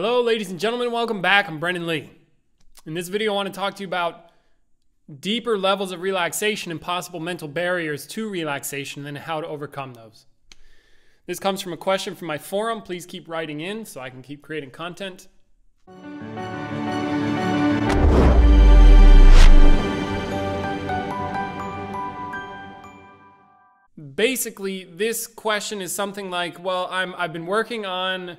Hello, ladies and gentlemen. Welcome back. I'm Brendan Lee. In this video, I want to talk to you about deeper levels of relaxation and possible mental barriers to relaxation and how to overcome those. This comes from a question from my forum. Please keep writing in so I can keep creating content. Basically, this question is something like, well, I've been working on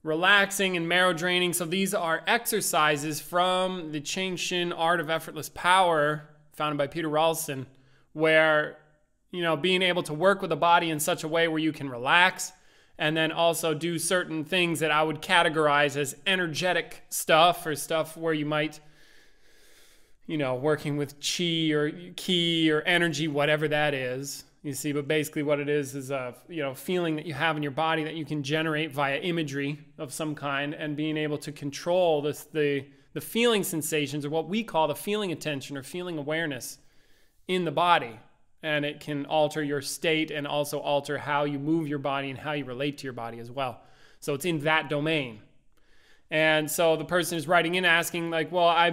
relaxing and marrow draining. So these are exercises from the Ching Shin Art of Effortless Power, founded by Peter Rawlinson, where, being able to work with the body in such a way where you can relax and then also do certain things that I would categorize as energetic stuff, or stuff where you might, working with chi or ki or energy, whatever that is. You see, but basically what it is a feeling that you have in your body that you can generate via imagery of some kind, and being able to control the feeling sensations, or what we call the feeling attention or feeling awareness in the body. And it can alter your state and also alter how you move your body and how you relate to your body as well. So it's in that domain. And so the person is writing in asking like, well, I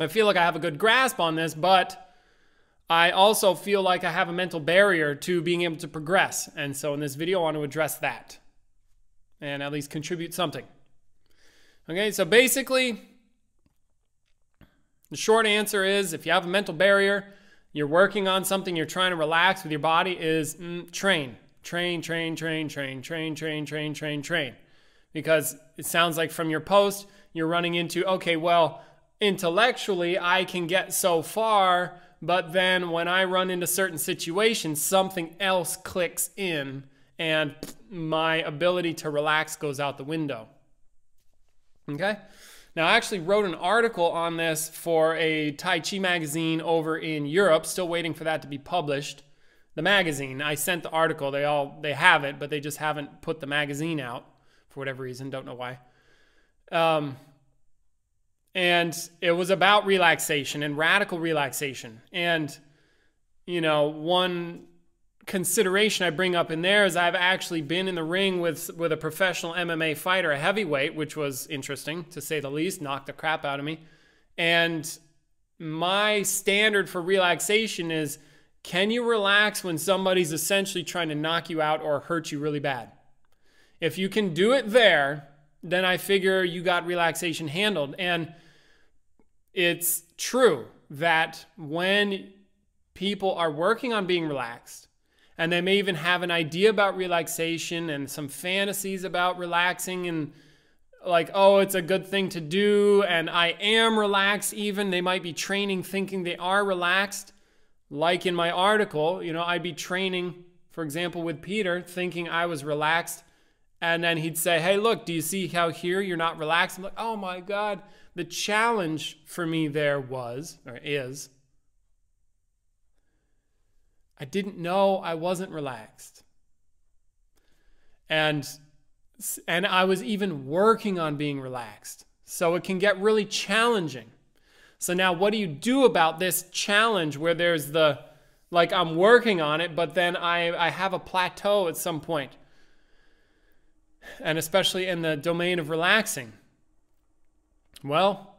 feel like I have a good grasp on this, but I also feel like I have a mental barrier to being able to progress. And so in this video, I want to address that and at least contribute something. Okay, so basically, the short answer is, if you have a mental barrier, you're working on something, you're trying to relax with your body, is train. Train. Because it sounds like from your post, you're running into, okay, well, intellectually, I can get so far, but then when I run into certain situations, something else clicks in and my ability to relax goes out the window. Okay? Now, I actually wrote an article on this for a Tai Chi magazine over in Europe, still waiting for that to be published. The magazine, I sent the article, they have it, but they just haven't put the magazine out for whatever reason, don't know why. And it was about relaxation and radical relaxation. And, one consideration I bring up in there is I've actually been in the ring with a professional MMA fighter, a heavyweight, which was interesting to say the least, knocked the crap out of me. And my standard for relaxation is, can you relax when somebody's essentially trying to knock you out or hurt you really bad? If you can do it there, then I figure you got relaxation handled. And it's true that when people are working on being relaxed, and they may even have an idea about relaxation and some fantasies about relaxing, and like, oh, it's a good thing to do, and I am relaxed even. They might be training thinking they are relaxed. Like in my article, I'd be training, for example, with Peter, thinking I was relaxed. And then he'd say, hey, look, do you see how here you're not relaxed? I'm like, oh my God. The challenge for me there is, I didn't know I wasn't relaxed. And I was even working on being relaxed. So it can get really challenging. So now what do you do about this challenge where there's I'm working on it, but then I have a plateau at some point? And especially in the domain of relaxing. Well,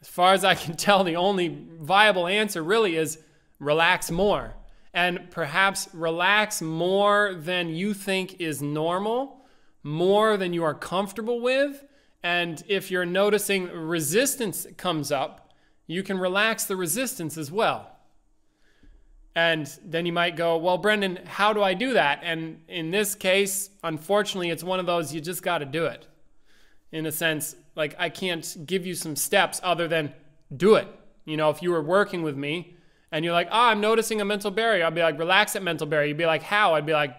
as far as I can tell, the only viable answer really is relax more. And perhaps relax more than you think is normal, more than you are comfortable with. And if you're noticing resistance comes up, you can relax the resistance as well. And then you might go, well, Brendan, how do I do that? And in this case, unfortunately, it's one of those, you just got to do it. In a sense, like, I can't give you some steps other than do it. If you were working with me and you're like, oh, I'm noticing a mental barrier, I'd be like, relax that mental barrier. You'd be like, how? I'd be like,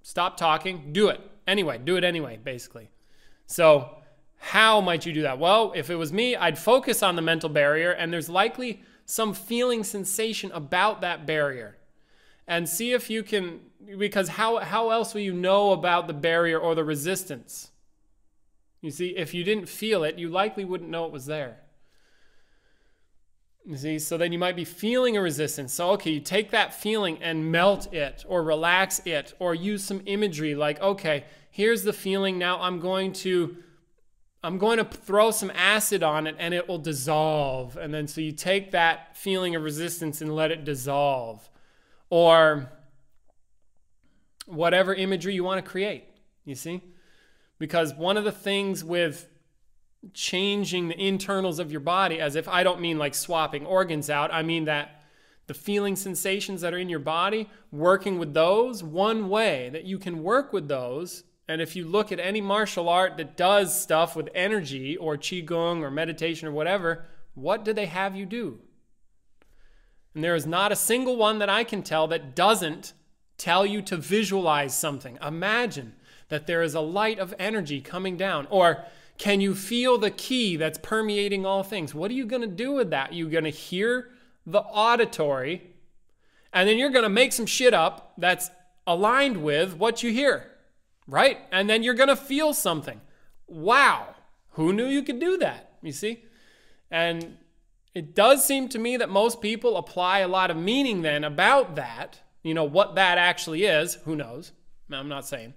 stop talking, do it anyway, basically. So how might you do that? Well, if it was me, I'd focus on the mental barrier, and there's likely some feeling sensation about that barrier, and see if you can, because how else will you know about the barrier or the resistance? You see, if you didn't feel it, you likely wouldn't know it was there. You see, so then you might be feeling a resistance. So, okay, you take that feeling and melt it or relax it, or use some imagery like, okay, here's the feeling. Now I'm going to throw some acid on it and it will dissolve. And then so you take that feeling of resistance and let it dissolve. Or whatever imagery you want to create, you see? Because one of the things with changing the internals of your body, as if I don't mean like swapping organs out, I mean that the feeling sensations that are in your body, working with those, one way that you can work with those, and if you look at any martial art that does stuff with energy or qigong or meditation or whatever, what do they have you do? And there is not a single one that I can tell that doesn't tell you to visualize something. Imagine that there is a light of energy coming down. Or can you feel the ki that's permeating all things? What are you going to do with that? You're going to hear the auditory, and then you're going to make some shit up that's aligned with what you hear, right? And then you're going to feel something. Wow, who knew you could do that? You see? And it does seem to me that most people apply a lot of meaning then about that. You know, what that actually is, who knows? I'm not saying.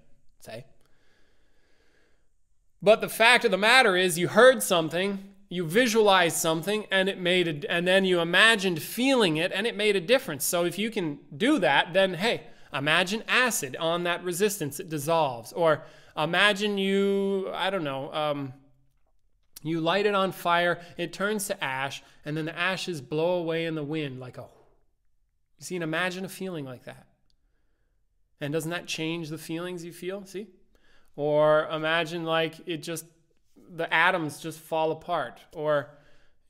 But the fact of the matter is you heard something, you visualized something, and and then you imagined feeling it, and it made a difference. So if you can do that, then hey, imagine acid on that resistance, it dissolves. Or imagine you light it on fire, it turns to ash, and then the ashes blow away in the wind like you see, and imagine a feeling like that. And doesn't that change the feelings you feel? See? Or imagine like the atoms just fall apart. Or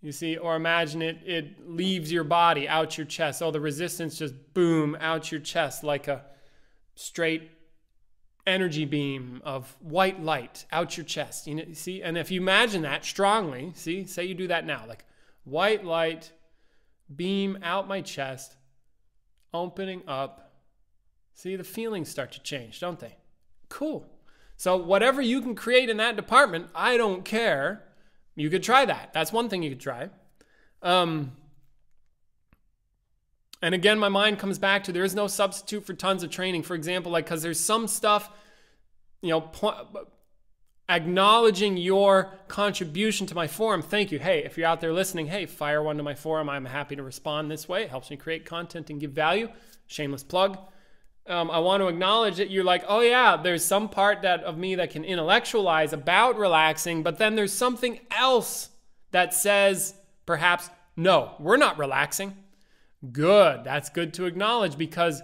you see, or imagine it leaves your body, out your chest. Oh, the resistance just boom, out your chest like a straight energy beam of white light out your chest. You see, and if you imagine that strongly, see, say you do that now, like white light beam out my chest, opening up. See, the feelings start to change, don't they? Cool. So whatever you can create in that department, I don't care. You could try that. That's one thing you could try. And again, my mind comes back to there is no substitute for tons of training. For example, like, because there's some stuff, acknowledging your contribution to my forum. Thank you. Hey, if you're out there listening, hey, fire one to my forum. I'm happy to respond this way. It helps me create content and give value. Shameless plug. I want to acknowledge that you're like, oh yeah, there's some part of me that can intellectualize about relaxing, but then there's something else that says perhaps, no, we're not relaxing. Good. That's good to acknowledge, because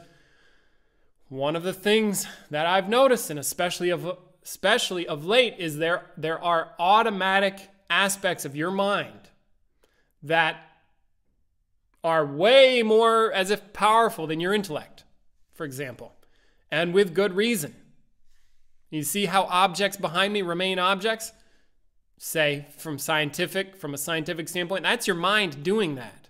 one of the things that I've noticed, and especially of late, is there are automatic aspects of your mind that are way more as if powerful than your intellect, for example, and with good reason. You see how objects behind me remain objects? Say, from a scientific standpoint, that's your mind doing that.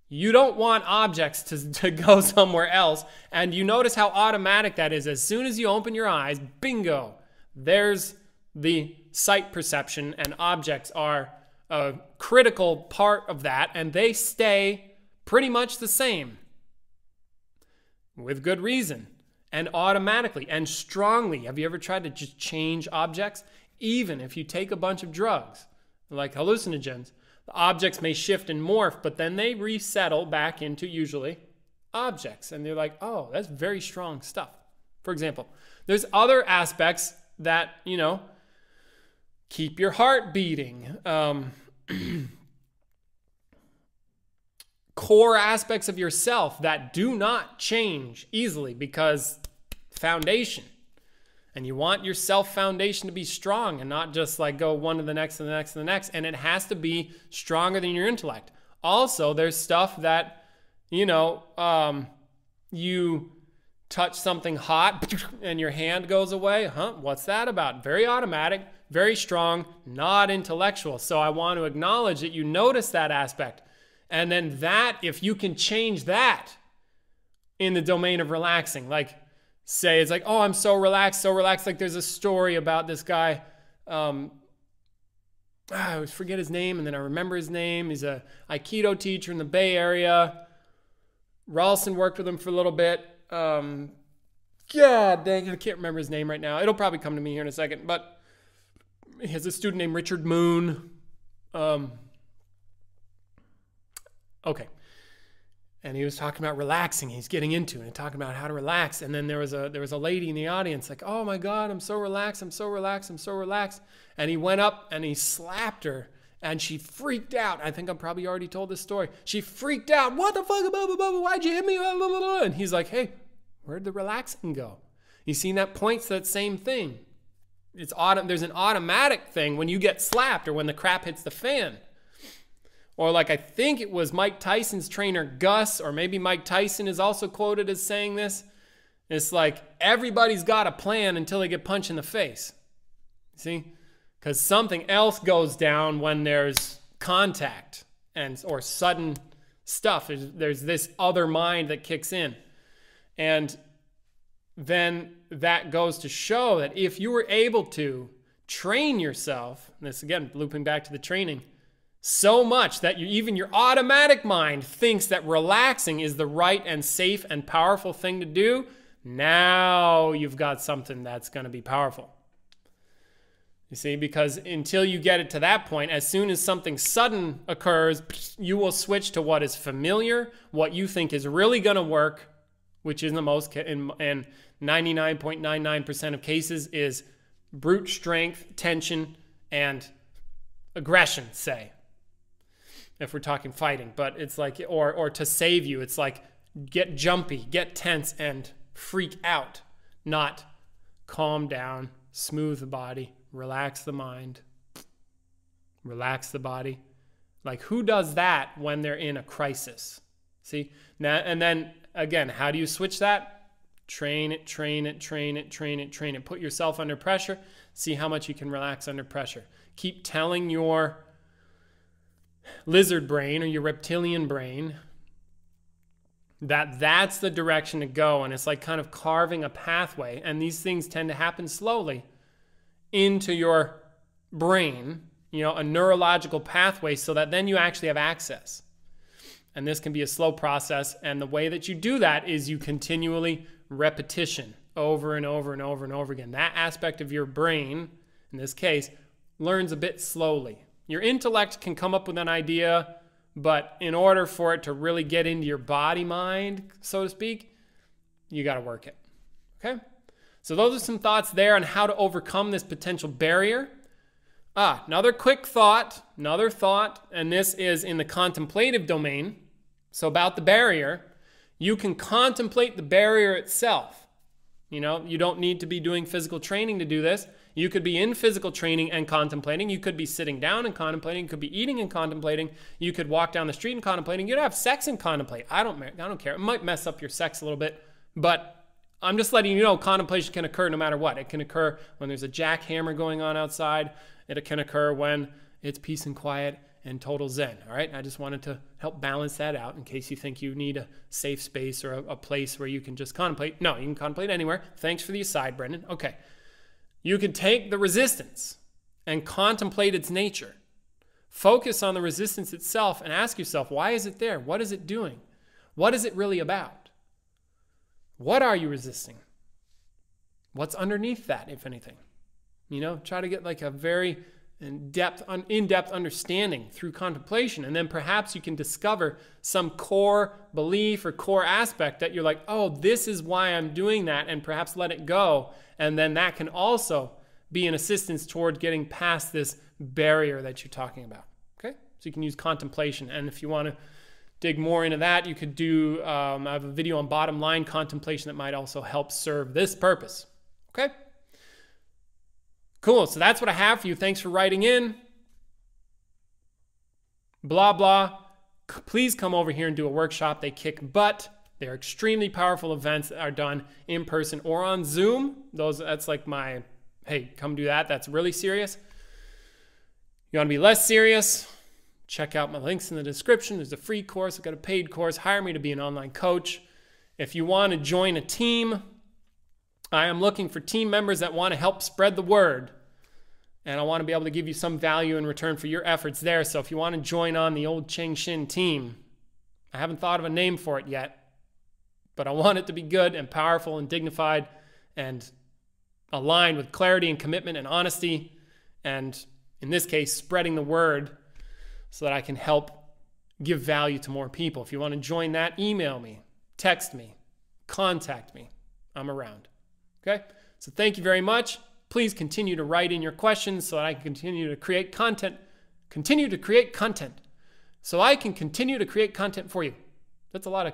You don't want objects to go somewhere else, and you notice how automatic that is. As soon as you open your eyes, bingo, there's the sight perception, and objects are a critical part of that, and they stay pretty much the same. With good reason, and automatically, and strongly. Have you ever tried to just change objects? Even if you take a bunch of drugs, like hallucinogens, the objects may shift and morph, but then they resettle back into usually objects. And they're like, oh, that's very strong stuff. For example, there's other aspects that, keep your heart beating. Core aspects of yourself that do not change easily, because foundation. And you want your self foundation to be strong and not just like go one to the next and the next and the next. And it has to be stronger than your intellect. Also, there's stuff that, you touch something hot and your hand goes away. What's that about? Very automatic, very strong, not intellectual. So I want to acknowledge that you notice that aspect. And then that, if you can change that in the domain of relaxing, like say it's like, oh, I'm so relaxed. Like there's a story about this guy. I always forget his name, and then I remember his name. He's a Aikido teacher in the Bay Area. Ralston worked with him for a little bit. God dang it, I can't remember his name right now. It'll probably come to me here in a second. But he has a student named Richard Moon. Okay. And he was talking about relaxing. He's getting into it and talking about how to relax. And then there was a lady in the audience like, oh my God, I'm so relaxed. I'm so relaxed. I'm so relaxed. And he went up and he slapped her and she freaked out. I think I'm probably already told this story. She freaked out. What the fuck? Blah, blah, blah, why'd you hit me? Blah, blah, blah. And he's like, hey, where'd the relaxing go? You seen that points to that same thing. There's an automatic thing when you get slapped or when the crap hits the fan. Or like I think it was Mike Tyson's trainer, Gus, or maybe Mike Tyson is also quoted as saying this. It's like everybody's got a plan until they get punched in the face. See? Because something else goes down when there's contact or sudden stuff. There's this other mind that kicks in. And then that goes to show that if you were able to train yourself, and this again, looping back to the training, so much that even your automatic mind thinks that relaxing is the right and safe and powerful thing to do, now you've got something that's going to be powerful. You see, because until you get it to that point, as soon as something sudden occurs, you will switch to what is familiar, what you think is really going to work, which in 99.99% of cases is brute strength, tension, and aggression, say. If we're talking fighting, but it's like, or to save you, it's like get jumpy, get tense, and freak out, not calm down, smooth the body, relax the mind, relax the body. Like who does that when they're in a crisis? See, now, and then again, how do you switch that? Train it, train it, train it, train it, train it. Put yourself under pressure. See how much you can relax under pressure. Keep telling your lizard brain or your reptilian brain that's the direction to go, and it's like kind of carving a pathway, and these things tend to happen slowly into your brain, a neurological pathway, so that then you actually have access. And this can be a slow process, and the way that you do that is you continually repetition over and over and over and over again. That aspect of your brain, in this case, learns a bit slowly. Your intellect can come up with an idea, but in order for it to really get into your body mind, so to speak, you got to work it. Okay? So those are some thoughts there on how to overcome this potential barrier. Another quick thought, and this is in the contemplative domain. So about the barrier, you can contemplate the barrier itself. You don't need to be doing physical training to do this. You could be in physical training and contemplating. You could be sitting down and contemplating. You could be eating and contemplating. You could walk down the street and contemplating. You could have sex and contemplate. I don't care. It might mess up your sex a little bit, but I'm just letting you know contemplation can occur no matter what. It can occur when there's a jackhammer going on outside. It can occur when it's peace and quiet and total zen. All right. I just wanted to help balance that out in case you think you need a safe space or a place where you can just contemplate. No, you can contemplate anywhere. Thanks for the aside, Brendan. Okay. You can take the resistance and contemplate its nature. Focus on the resistance itself and ask yourself, why is it there? What is it doing? What is it really about? What are you resisting? What's underneath that, if anything? Try to get like a very in-depth understanding through contemplation, and then perhaps you can discover some core belief or core aspect that you're like, oh, this is why I'm doing that, and perhaps let it go, and then that can also be an assistance toward getting past this barrier that you're talking about. Okay, so you can use contemplation, and if you want to dig more into that, you could do I have a video on bottom line contemplation that might also help serve this purpose. Okay. Cool, so that's what I have for you. Thanks for writing in. Blah, blah. Please come over here and do a workshop. They kick butt. They're extremely powerful events that are done in person or on Zoom. That's like my, hey, come do that. That's really serious. You want to be less serious? Check out my links in the description. There's a free course. I've got a paid course. Hire me to be an online coach. If you want to join a team, I am looking for team members that want to help spread the word. And I want to be able to give you some value in return for your efforts there. So if you want to join on the old Cheng Shin team, I haven't thought of a name for it yet. but I want it to be good and powerful and dignified and aligned with clarity and commitment and honesty. And in this case, spreading the word so that I can help give value to more people. If you want to join that, email me, text me, contact me. I'm around. Okay? So thank you very much. Please continue to write in your questions so that I can continue to create content. So I can continue to create content for you. That's a lot of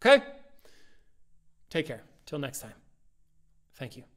okay? Take care. Till next time. Thank you.